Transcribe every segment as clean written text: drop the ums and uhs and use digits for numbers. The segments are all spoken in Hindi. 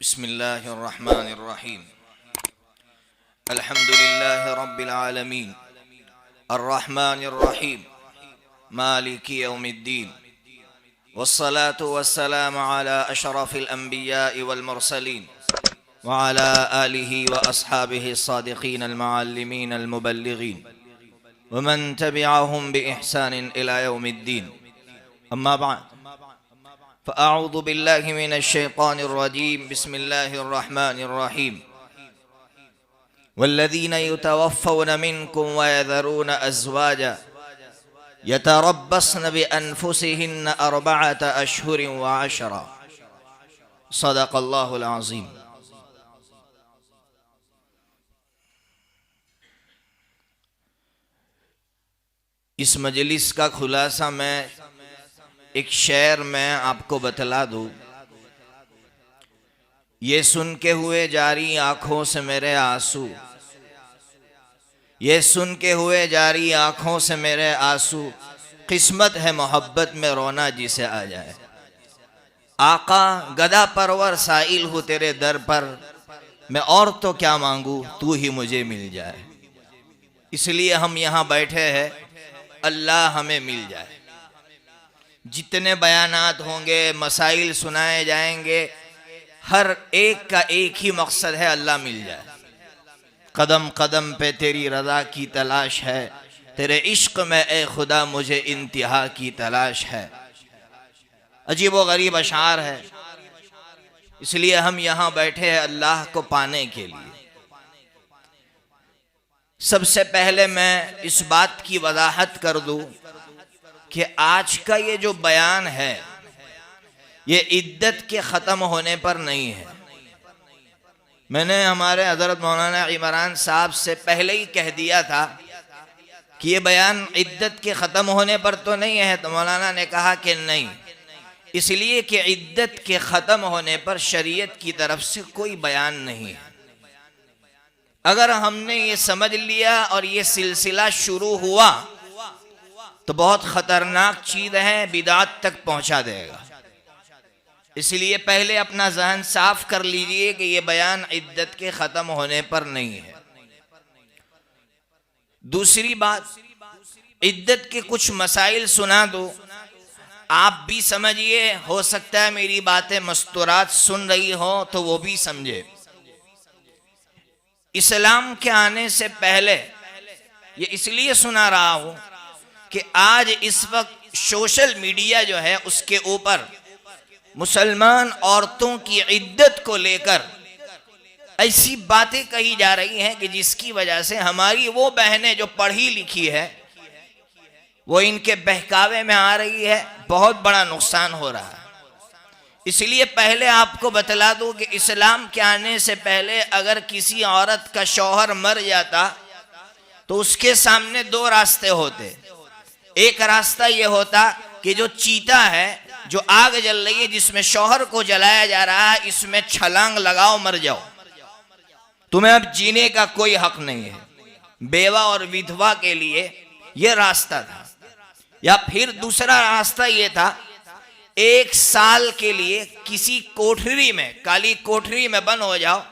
बिस्मिल्लाहिर्रहमानिर्रहीम। अल्हम्दुलिल्लाहि रब्बिल आलमीन अर्रहमानिर्रहीम मालिकी यौमिद्दीन वस्सलातु वस्सलामु अला अशरफिल अंबिया'i वल मुरसलीन व अला आलिहि व अस्हाबिहि अस्सादिक़ीन अल मुअल्लिमीन अल मुबल्लिग़ीन व मन तबिअहुम बि इहसानिन इला यौमिद्दीन। अम्मा बअद फ़अऊज़ु बिल्लाहि मिनश शैतानिर रजीम। बिस्मिल्लाहिर्रहमानिर रहीम। वल्लज़ीना युतवफ़्फ़ौना मिनकुम व यज़रूना अज़वाजा यतरब्बस्न बिअन्फुसिहिन्ना अर्बअत अशहुरिन व अशरा। सदक़ल्लाहुल अज़ीम। इस मजलिस का खुलासा मैं एक शेर में आपको बतला दूं। ये सुन के हुए जारी आंखों से मेरे आंसू, ये सुन के हुए जारी आंखों से मेरे आंसू, किस्मत है मोहब्बत में रोना जिसे आ जाए। आका गदा परवर साइल हूँ तेरे दर पर, मैं और तो क्या मांगू तू ही मुझे मिल जाए। इसलिए हम यहाँ बैठे हैं, अल्लाह हमें मिल जाए। जितने बयानात होंगे, मसाइल सुनाए जाएंगे, हर एक का एक ही मकसद है, अल्लाह मिल जाए। कदम कदम पे तेरी रज़ा की तलाश है, तेरे इश्क में ए खुदा मुझे इंतहा की तलाश है। अजीब व गरीब अशार है, इसलिए हम यहाँ बैठे हैं अल्लाह को पाने के लिए। सबसे पहले मैं इस बात की वजाहत कर दूं कि आज का ये जो बयान है ये इद्दत के ख़त्म होने पर नहीं है। मैंने हमारे हज़रत मौलाना इमरान साहब से पहले ही कह दिया था कि ये बयान इद्दत के ख़त्म होने पर तो नहीं है, तो मौलाना ने कहा कि नहीं, इसलिए कि इद्दत के ख़त्म होने पर शरीयत की तरफ से कोई बयान नहीं है। अगर हमने ये समझ लिया और ये सिलसिला शुरू हुआ तो बहुत ख़तरनाक चीज़ है, बिदात तक पहुंचा देगा। इसलिए पहले अपना जहन साफ कर लीजिए कि ये बयान इद्दत के ख़त्म होने पर नहीं है। दूसरी बात, इद्दत के कुछ मसाइल सुना दो, आप भी समझिए, हो सकता है मेरी बातें मस्तूरात सुन रही हो तो वो भी समझे। इस्लाम के आने से पहले ये इसलिए सुना रहा हूं कि आज इस वक्त सोशल मीडिया जो है उसके ऊपर मुसलमान औरतों की इद्दत को लेकर ऐसी बातें कही जा रही हैं कि जिसकी वजह से हमारी वो बहनें जो पढ़ी लिखी है वो इनके बहकावे में आ रही है, बहुत बड़ा नुकसान हो रहा है। इसलिए पहले आपको बतला दूं कि इस्लाम के आने से पहले अगर किसी औरत का शौहर मर जाता तो उसके सामने दो रास्ते होते। एक रास्ता ये होता कि जो चीता है, जो आग जल रही है जिसमें शौहर को जलाया जा रहा है, इसमें छलांग लगाओ, मर जाओ, तुम्हें अब जीने का कोई हक नहीं है। बेवा और विधवा के लिए यह रास्ता था। या फिर दूसरा रास्ता यह था, 1 साल के लिए किसी कोठरी में, काली कोठरी में बंद हो जाओ,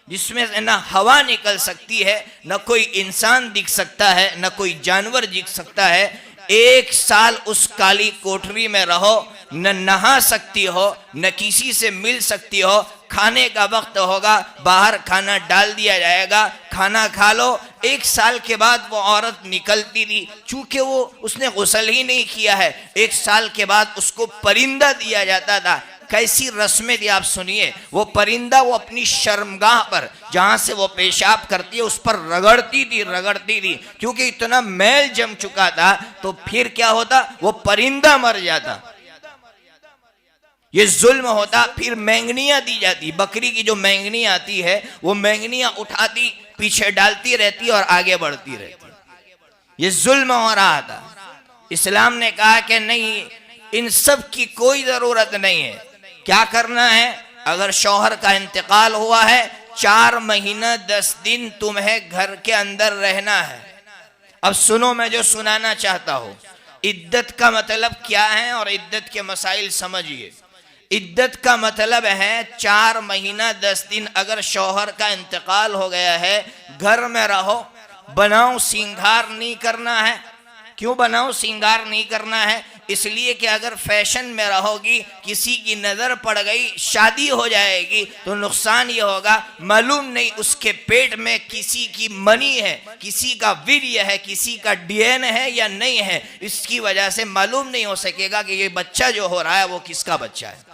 जिसमें से ना हवा निकल सकती है, न कोई इंसान दिख सकता है, न कोई जानवर दिख सकता है। 1 साल उस काली कोठरी में रहो, न नहा सकती हो, न किसी से मिल सकती हो। खाने का वक्त होगा, बाहर खाना डाल दिया जाएगा, खाना खा लो। 1 साल के बाद वो औरत निकलती थी, चूंकि वो उसने गुस्ल ही नहीं किया है। 1 साल के बाद उसको परिंदा दिया जाता था। कैसी रस्में थी आप सुनिए। वो परिंदा वो अपनी शर्मगाह पर, जहां से वो पेशाब करती है, उस पर रगड़ती थी, क्योंकि इतना मैल जम चुका था। तो फिर क्या होता, वो परिंदा मर जाता, ये जुल्म होता। फिर मैंगनियां दी जाती, बकरी की जो मैंगनी आती है वो मैंगनियां उठाती, पीछे डालती रहती और आगे बढ़ती रहती। ये जुल्म हो रहा था। इस्लाम ने कहा कि नहीं, इन सब की कोई जरूरत नहीं है। क्या करना है, अगर शौहर का इंतकाल हुआ है, 4 महीना 10 दिन तुम्हें घर के अंदर रहना है। अब सुनो, मैं जो सुनाना चाहता हूं, इद्दत का मतलब क्या है और इद्दत के मसाइल समझिए। इद्दत का मतलब है 4 महीना 10 दिन। अगर शौहर का इंतकाल हो गया है, घर में रहो, बनाओ सिंगार नहीं करना है। क्यों बनाओ सिंगार नहीं करना है? इसलिए कि अगर फैशन में रहोगी, किसी की नजर पड़ गई, शादी हो जाएगी, तो नुकसान ये होगा, मालूम नहीं उसके पेट में किसी की मनी है, किसी का वीर्य है, किसी का डीएनए है या नहीं है। इसकी वजह से मालूम नहीं हो सकेगा कि ये बच्चा जो हो रहा है वो किसका बच्चा है।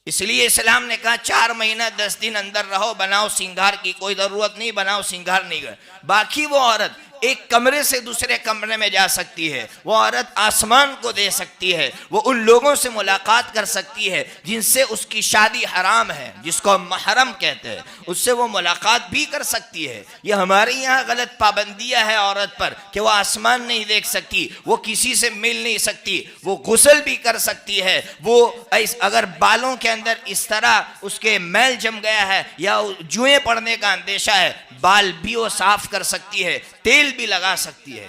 इसलिए इस्लाम ने कहा 4 महीना 10 दिन अंदर रहो, बनाओ सिंगार की कोई जरूरत नहीं, बनाओ सिंगार नहीं कर। बाकी वो औरत एक कमरे से दूसरे कमरे में जा सकती है, वो औरत आसमान को दे सकती है, वो उन लोगों से मुलाकात कर सकती है जिनसे उसकी शादी हराम है, जिसको महरम कहते हैं, उससे वो मुलाकात भी कर सकती है। ये हमारे यहाँ गलत पाबंदियां है औरत पर कि वो आसमान नहीं देख सकती, वो किसी से मिल नहीं सकती, वो गुस्ल भी कर सकती है, वो अगर बालों के अंदर इस तरह उसके मैल जम गया है या जुएं पड़ने का अंदेशा है, बाल भी वो साफ कर सकती है, तेल भी लगा सकती है।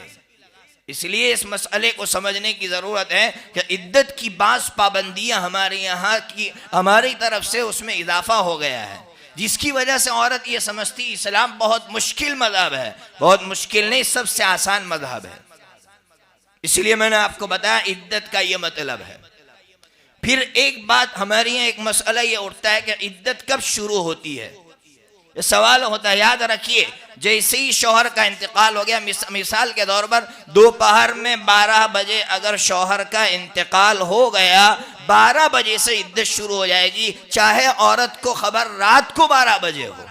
इसलिए इस मसले को समझने की जरूरत है कि इद्दत की बास पाबंदियां हमारे यहाँ की, हमारी तरफ से उसमें इजाफा हो गया है, जिसकी वजह से औरत ये समझती इस्लाम बहुत मुश्किल मजहब है। बहुत मुश्किल नहीं, सबसे आसान मजहब है। इसलिए मैंने आपको बताया इद्दत का ये मतलब है। फिर एक बात हमारे यहाँ एक मसला ये उठता है कि इद्दत कब शुरू होती है। ये सवाल होता है, याद रखिए, जैसे ही शौहर का इंतकाल हो गया, मिसाल के तौर पर दोपहर में 12 बजे अगर शौहर का इंतकाल हो गया, 12 बजे से इद्दत शुरू हो जाएगी। चाहे औरत को खबर रात को 12 बजे हो,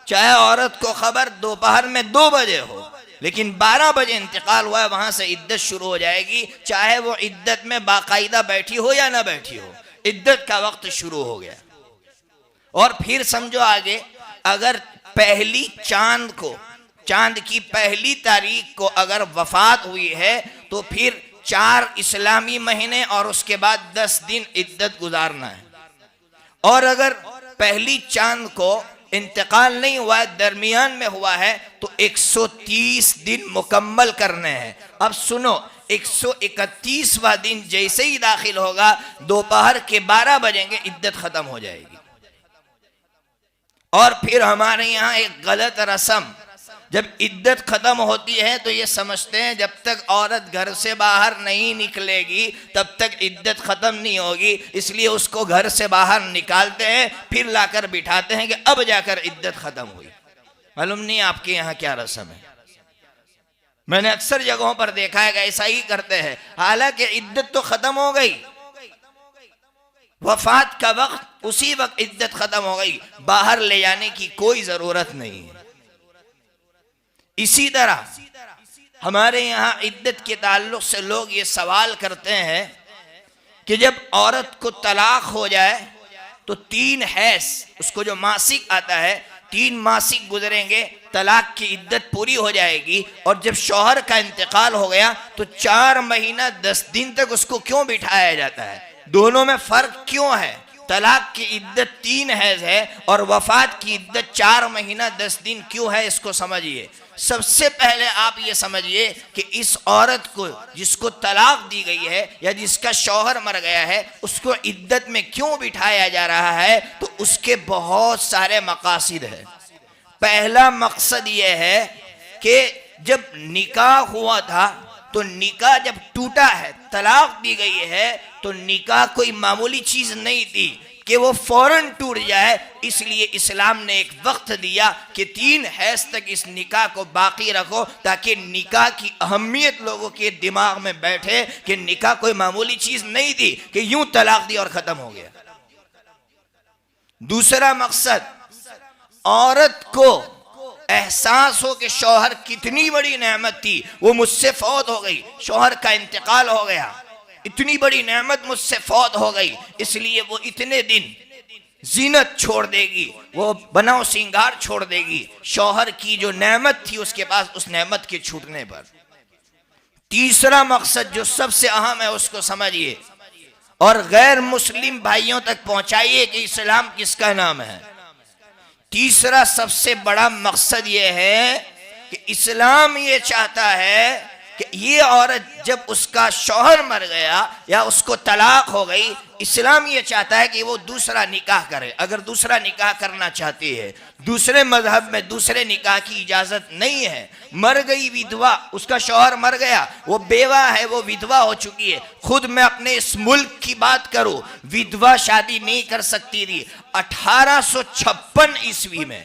चाहे औरत को खबर दोपहर में 2 बजे हो, लेकिन 12 बजे इंतकाल हुआ है, वहां से इद्दत शुरू हो जाएगी। चाहे वो इद्दत में बाकायदा बैठी हो या ना बैठी हो, इद्दत का वक्त शुरू हो गया। और फिर समझो आगे, अगर पहली चांद की पहली तारीख को अगर वफात हुई है, तो फिर 4 इस्लामी महीने और उसके बाद 10 दिन इद्दत गुजारना है। और अगर पहली चांद को इंतकाल नहीं हुआ है, दरमियान में हुआ है, तो 130 दिन मुकम्मल करने हैं। अब सुनो, 131वां दिन जैसे ही दाखिल होगा, दोपहर के 12 बजेंगे, इद्दत खत्म हो जाएगी। और फिर हमारे यहाँ एक गलत रस्म, जब इद्दत खत्म होती है तो ये समझते हैं जब तक औरत घर से बाहर नहीं निकलेगी तब तक इद्दत खत्म नहीं होगी, इसलिए उसको घर से बाहर निकालते हैं, फिर लाकर बिठाते हैं कि अब जाकर इद्दत खत्म हुई। मालूम नहीं आपके यहाँ क्या रस्म है। मैंने अक्सर जगहों पर देखा है कि ऐसा ही करते हैं, हालांकि इद्दत तो खत्म हो गई, वफात का वक्त उसी वक्त इद्दत खत्म हो गई, बाहर ले जाने की कोई जरूरत नहीं है। इसी तरह हमारे यहाँ इद्दत के ताल्लुक से लोग ये सवाल करते हैं कि जब औरत को तलाक हो जाए तो 3 हैज, उसको जो मासिक आता है, 3 मासिक गुजरेंगे, तलाक की इद्दत पूरी हो जाएगी। और जब शौहर का इंतकाल हो गया तो 4 महीना 10 दिन तक उसको क्यों बिठाया जाता है? दोनों में फर्क क्यों है? तलाक की इद्दत 3 हैज है और वफात की इद्दत 4 महीना 10 दिन क्यों है, इसको समझिए। सबसे पहले आप ये समझिए कि इस औरत को जिसको तलाक दी गई है या जिसका शौहर मर गया है, उसको इद्दत में क्यों बिठाया जा रहा है, तो उसके बहुत सारे मकासद है। पहला मकसद ये है कि जब निकाह हुआ था तो निकाह जब टूटा है, तलाक दी गई है, तो निकाह कोई मामूली चीज नहीं थी कि वो फौरन टूट जाए। इसलिए इस्लाम ने एक वक्त दिया कि 3 हैज तक इस निकाह को बाकी रखो, ताकि निकाह की अहमियत लोगों के दिमाग में बैठे कि निकाह कोई मामूली चीज नहीं थी कि यूं तलाक दी और खत्म हो गया। दूसरा मकसद, औरत को एहसास हो कि शौहर कितनी बड़ी नेमत थी, वो मुझसे फौत हो गई, शौहर का इंतकाल हो गया, इतनी बड़ी नेमत मुझसे फौत हो गई, इसलिए वो इतने दिन जीनत छोड़ देगी, वो बनाओ सिंगार छोड़ देगी, शौहर की जो नेमत थी उसके पास, उस नेमत के छूटने पर। तीसरा मकसद जो सबसे अहम है उसको समझिए और गैर मुस्लिम भाइयों तक पहुंचाइए कि इस्लाम किसका नाम है। तीसरा सबसे बड़ा मकसद यह है कि इस्लाम ये चाहता है कि ये औरत जब उसका शौहर मर गया या उसको तलाक हो गई, इस्लाम ये चाहता है कि वो दूसरा निकाह करे। अगर दूसरा निकाह करना चाहती है, दूसरे मजहब में दूसरे निकाह की इजाजत नहीं है। मर गई विधवा, उसका शौहर मर गया, वो बेवा है, वो विधवा हो चुकी है। खुद मैं अपने इस मुल्क की बात करूं, विधवा शादी नहीं कर सकती थी। 1856 ईस्वी में,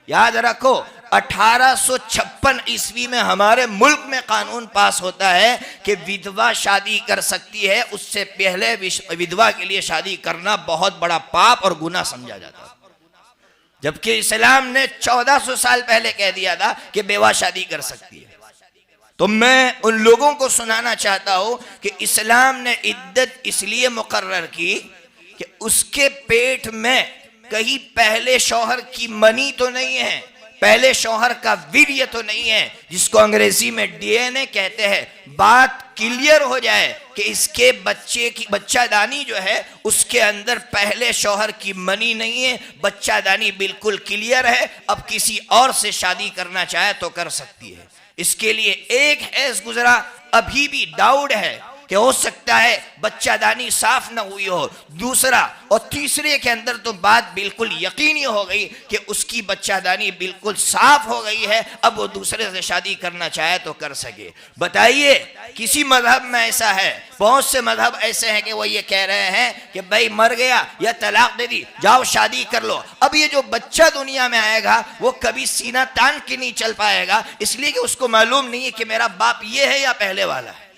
याद रखो, 1856 ईस्वी में हमारे मुल्क में कानून पास होता है कि विधवा शादी कर सकती है। उससे पहले विधवा के लिए शादी करना बहुत बड़ा पाप और गुनाह समझा जाता है, जबकि इस्लाम ने 1400 साल पहले कह दिया था कि बेवा शादी कर सकती है। तो मैं उन लोगों को सुनाना चाहता हूं कि इस्लाम ने इद्दत इसलिए मुकर्रर की कि उसके पेट में कहीं पहले शौहर की मनी तो नहीं है, पहले शौहर का वीर्य तो नहीं है, जिसको अंग्रेजी में डीएनए कहते हैं। बात क्लियर हो जाए कि इसके बच्चे की बच्चादानी जो है उसके अंदर पहले शौहर की मनी नहीं है, बच्चादानी बिल्कुल क्लियर है। अब किसी और से शादी करना चाहे तो कर सकती है। इसके लिए एक हैज गुजरा, अभी भी डाउट है कि हो सकता है बच्चादानी साफ न हुई हो, दूसरा और तीसरे के अंदर तो बात बिल्कुल यकीनी हो गई कि उसकी बच्चादानी बिल्कुल साफ हो गई है। अब वो दूसरे से शादी करना चाहे तो कर सके। बताइए, किसी मजहब में ऐसा है? बहुत से मजहब ऐसे हैं कि वो ये कह रहे हैं कि भाई मर गया या तलाक दे दी, जाओ शादी कर लो। अब ये जो बच्चा दुनिया में आएगा वो कभी सीना तान के नहीं चल पाएगा, इसलिए कि उसको मालूम नहीं है कि मेरा बाप ये है या पहले वाला है।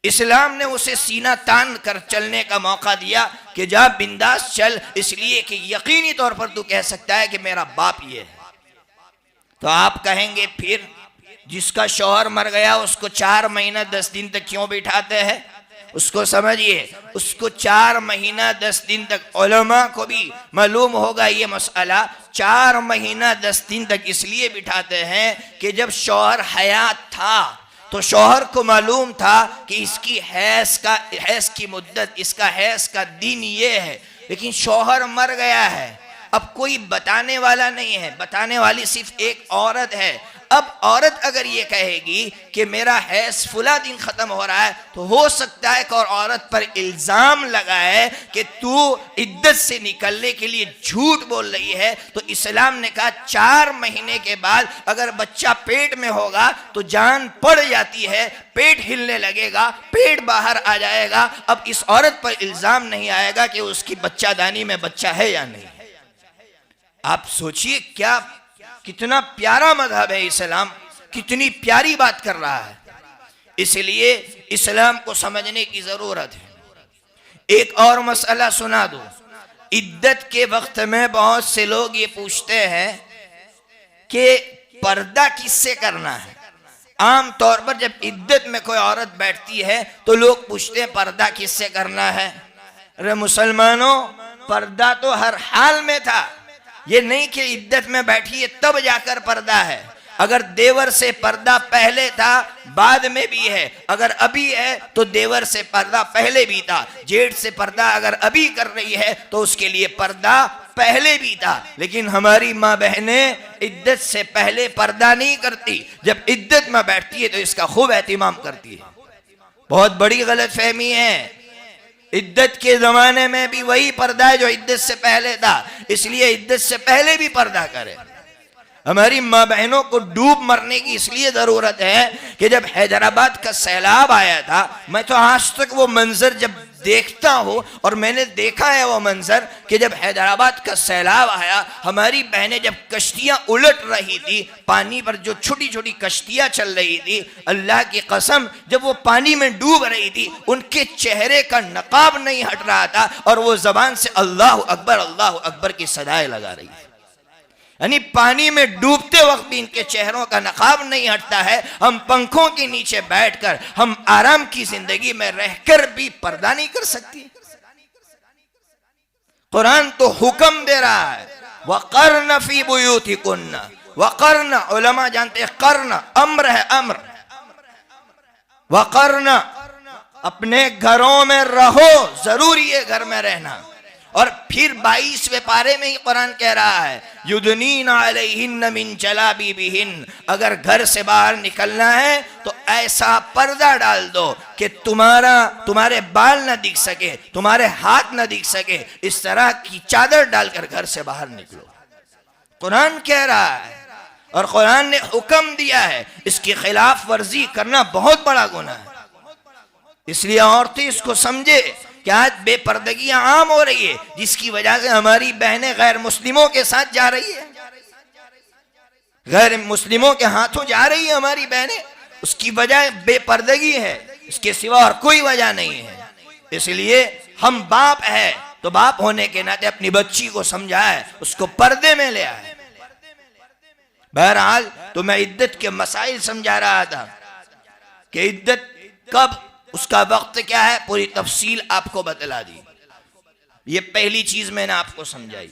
इस्लाम ने उसे सीना तान कर चलने का मौका दिया कि जा बिंदास चल, इसलिए कि यकीनी तौर पर तू कह सकता है कि मेरा बाप ये है। तो आप कहेंगे फिर जिसका शौहर मर गया उसको 4 महीना 10 दिन तक क्यों बिठाते हैं? उसको समझिए, उसको 4 महीना 10 दिन तक, उलमा को भी मालूम होगा ये मसला, 4 महीना 10 दिन तक इसलिए बिठाते हैं कि जब शौहर हयात था तो शौहर को मालूम था कि इसकी हैज की मुद्दत, इसका हैज का दिन ये है। लेकिन शौहर मर गया है, अब कोई बताने वाला नहीं है, बताने वाली सिर्फ एक औरत है। अब औरत अगर ये कहेगी कि मेरा हैज फुला दिन खत्म हो रहा है, तो हो सकता है कि और औरत पर इल्जाम लगाए कि तू इद्दत से निकलने के लिए झूठ बोल रही है। तो इस्लाम ने कहा 4 महीने के बाद अगर बच्चा पेट में होगा तो जान पड़ जाती है, पेट हिलने लगेगा, पेट बाहर आ जाएगा। अब इस औरत पर इल्जाम नहीं आएगा कि उसकी बच्चादानी में बच्चा है या नहीं। आप सोचिए क्या, कितना प्यारा मजहब है इस्लाम, कितनी प्यारी बात कर रहा है। इसलिए इस्लाम को समझने की जरूरत है। एक और मसला सुना दो। इद्दत के वक्त में बहुत से लोग ये पूछते हैं कि पर्दा किससे करना है। आम तौर पर जब इद्दत में कोई औरत बैठती है तो लोग पूछते हैं पर्दा किससे करना है। अरे मुसलमानों, पर्दा तो हर हाल में था, ये नहीं कि इद्दत में बैठी है तब जाकर पर्दा है। अगर देवर से पर्दा पहले था, बाद में भी है। अगर अभी है तो देवर से पर्दा पहले भी था। जेठ से पर्दा अगर अभी कर रही है तो उसके लिए पर्दा पहले भी था। लेकिन हमारी माँ बहनें इद्दत से पहले पर्दा नहीं करती, जब इद्दत में बैठती है तो इसका खूब एहतिमाम करती है। बहुत बड़ी गलतफहमी है। इद्दत के जमाने में भी वही पर्दा है जो इद्दत से पहले था, इसलिए इद्दत से पहले भी पर्दा करे। हमारी माँ बहनों को डूब मरने की इसलिए जरूरत है कि जब हैदराबाद का सैलाब आया था, मैं तो आज तक वो मंजर जब देखता हूँ, और मैंने देखा है वो मंजर कि जब हैदराबाद का सैलाब आया, हमारी बहनें जब कश्तियां उलट रही थी, पानी पर जो छोटी छोटी कश्तियां चल रही थी, अल्लाह की कसम जब वो पानी में डूब रही थी, उनके चेहरे का नकाब नहीं हट रहा था और वो जबान से अल्लाह अकबर की सदाएं लगा रही थी। यानी पानी में डूबते वक्त भी इनके चेहरों का नकाब नहीं हटता है। हम पंखों के नीचे बैठकर, हम आराम की जिंदगी में रहकर भी पर्दा नहीं कर सकती। कुरान तो हुक्म दे रहा है, वक़र्न फी बुयूतिकुन्न। वक़र्न, उलमा जानते हैं कर्न अम्र है, अम्र। वक़र्न, अपने घरों में रहो, जरूरी है घर में रहना। और फिर 22वें पारे में ही कुरान कह रहा है युदनीना अलैहिन्न मिन जलाबिबिहिन, अगर घर से बाहर निकलना है तो ऐसा पर्दा डाल दो कि तुम्हारे बाल ना दिख सके, तुम्हारे हाथ ना दिख सके, इस तरह की चादर डालकर घर से बाहर निकलो। कुरान कह रहा है और कुरान ने हुक्म दिया है, इसकी खिलाफ वर्जी करना बहुत बड़ा गुनाह है। इसलिए औरतें इसको समझे कि आज बेपर्दगियां आम हो रही है, जिसकी वजह से हमारी बहनें गैर मुस्लिमों के साथ जा रही है, गैर मुस्लिमों के हाथों जा रही है हमारी बहनें, उसकी वजह बेपर्दगी है, इसके सिवा और कोई वजह नहीं है। इसलिए हम बाप है तो बाप होने के नाते अपनी बच्ची को समझाए, उसको पर्दे में ले आए। बहरहाल तो मैं इद्दत के मसाइल समझा रहा था कि इद्दत कब, उसका वक्त क्या है, पूरी तफसील आपको बतला दी। ये पहली चीज मैंने आपको समझाई।